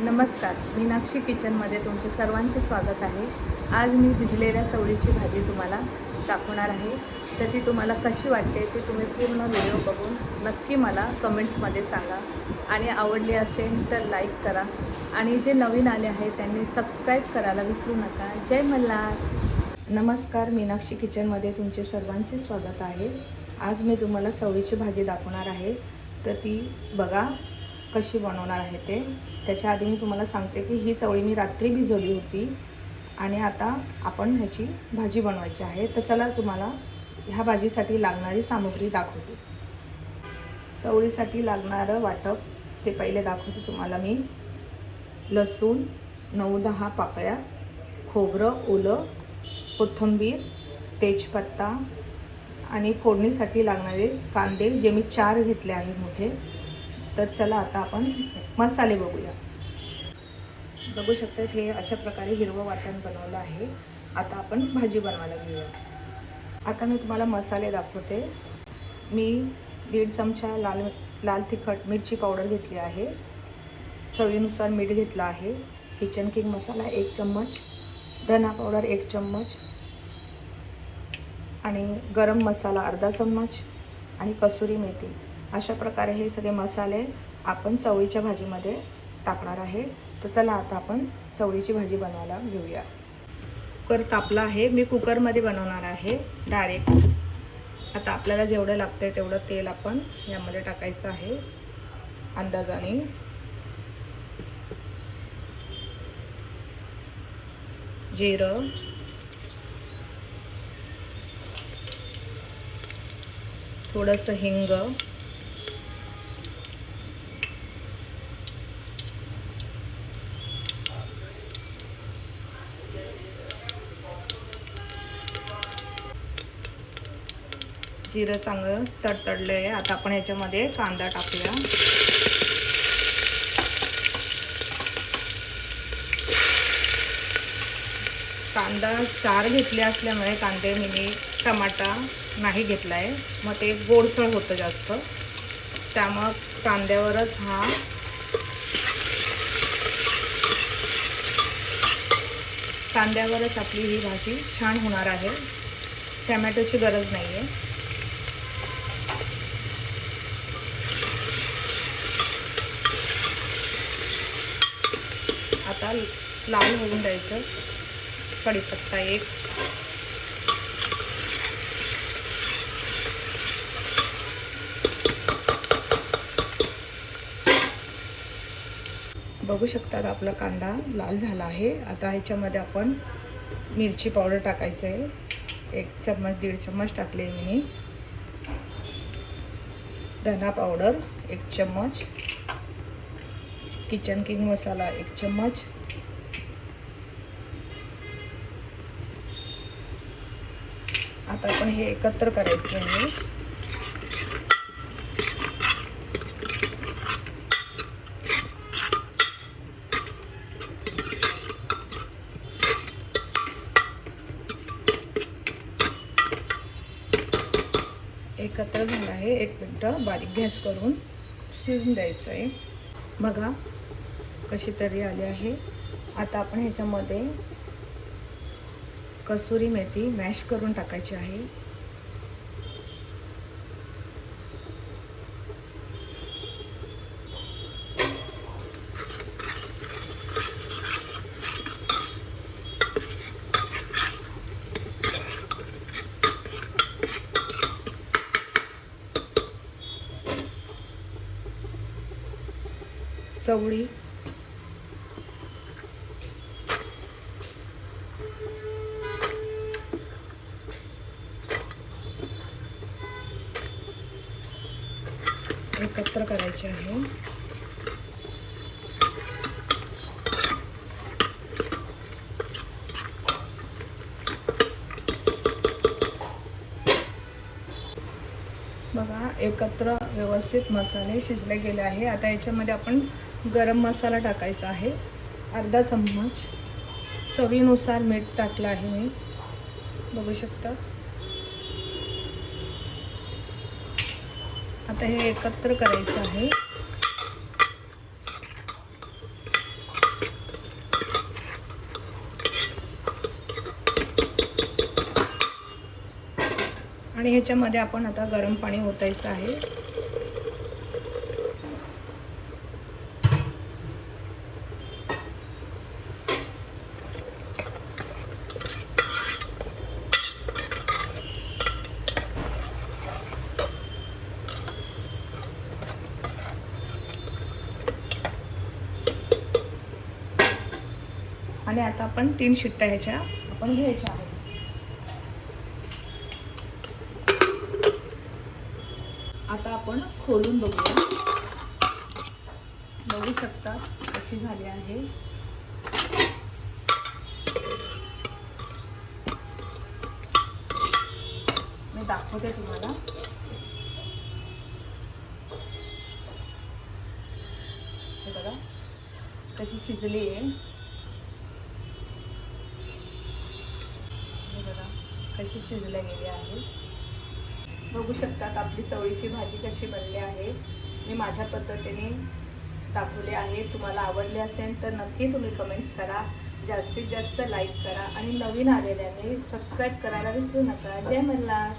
नमस्कार, मीनाक्षी किचनमध्ये तुमचे सर्वांचे स्वागत आहे। आज मी भिजलेल्या चवळीची भाजी तुम्हाला दाखवणार आहे। तर ती तुम्हाला कशी वाटते ते तुम्ही पूर्ण व्हिडिओ बघून नक्की मला कमेंट्समध्ये सांगा आणि आवडली असेल तर लाईक करा आणि जे नवीन आले आहेत त्यांनी सबस्क्राईब करायला विसरू नका। जय मल्हार। नमस्कार, मीनाक्षी किचनमध्ये तुमचे सर्वांचे स्वागत आहे। आज मी तुम्हाला चवळीची भाजी दाखवणार आहे। तर ती बघा कशी बनवणार आहे ते। त्याच्या आधी मी तुम्हाला सांगते की ही चवळी मी रात्री भिजवली होती आणि आता आपण ह्याची भाजी बनवायची आहे। तर चला तुम्हाला ह्या भाजीसाठी लागणारी सामग्री दाखवते। चवळीसाठी लागणारं वाटप ते पहिले दाखवते तुम्हाला मी। लसूण 9-10 पाकळ्या, खोबरं ओलं, कोथिंबीर, तेजपत्ता आणि फोडणीसाठी लागणारे कांदे जे मी 4 घेतले आहे मोठे। तर चला आता आपण मसाले बघूया। बघू शकता हे अशा प्रकारे हिरवं वाटण बनवलं आहे। आता आपण भाजी बनवायला घेऊया। आता मी तुम्हाला मसाले दाखवते। मी 1.5 चमचा लाल तिखट मिरची पावडर घेतली आहे। चवीनुसार मीठ घेतलं आहे। किचन किंग मसाला 1 चम्मच, धना पावडर 1 चम्मच आणि गरम मसाला अर्धा चम्मच आणि कसुरी मेथी। अशा प्रकारे हे सगळे मसाले आपण चवळीच्या भाजीमध्ये टाकणार आहे। तर चला आता आपण चवळीची भाजी बनवायला घेऊया। कुकर तापला आहे। मी कुकरमध्ये बनवणार आहे डायरेक्ट। आता आपल्याला जेवढं लागतंय तेवढं तेल आपण यामध्ये टाकायचं आहे अंदाजाने। जिरं, थोडंसं हिंग, जिरं चांगलं तडतडलं आहे। आता आपण याच्यामध्ये कांदा टाकूया। कांदा 4 घेतले असल्यामुळे कांदे मी टमाटा नाही घेतला आहे, मग ते गोडसर होतं जास्त, त्यामुळे कांद्यावरच आपली ही भाजी छान होणार आहे। टमॅटोची गरज नाही आहे। आता लाल होऊन द्यायचं। कढीपत्ता 1, बघू शकता आपला कांदा लाल झाला आहे। आता ह्याच्यामध्ये आपण मिरची पावडर टाकायचं आहे। 1 चम्मच 1.5 चम्मच टाकले मी। धना पावडर 1 चम्मच, किचन किंग मसाला 1 चम्मच, आता आपण हे एकत्र करायचं आहे। एकत्र झालं आहे। 1 मिनिट बारीक गॅस करून शिजून द्यायचं आहे। बघा कशी तरी आली आहे। आता आपण ह्याच्यामध्ये कसुरी मेथी मॅश करून टाकायची आहे। चवळी, एकत्र करायचे आहे। बघा एकत्र व्यवस्थित मसाले शिजले गेले आहे। आता याच्यामध्ये आपण गरम मसाला टाकायचा आहे अर्धा चम्मच। चवीनुसार मीठ टाकलं आहे मी, बघू शकता। आता हे एकत्र करायचं आहे। आणि ह्याच्यामध्ये आपण आता गरम पाणी ओतायचं आहे. आणि आता आपण 3 शिट्ट्या ह्याच्या आपण घ्यायच्या आहेत. आता आपण खोलून बघूया. बघू शकता कशी झाली आहे. मी दाखवते तुम्हाला. हे बघा कशी शिजली आहे. हे बघा कशी शिजल्या गेली आहे. बघू शकतात आपली चवळीची भाजी कशी बनली आहे. मी माझ्या पद्धतीने दाखवली आहे. तुम्हाला आवडले असेल तर नक्की तुम्ही कमेंट्स करा, जास्तीत जास्त लाईक करा आणि नवीन आलेल्याने सबस्क्राईब करायला विसरू नका. जय मल्हार.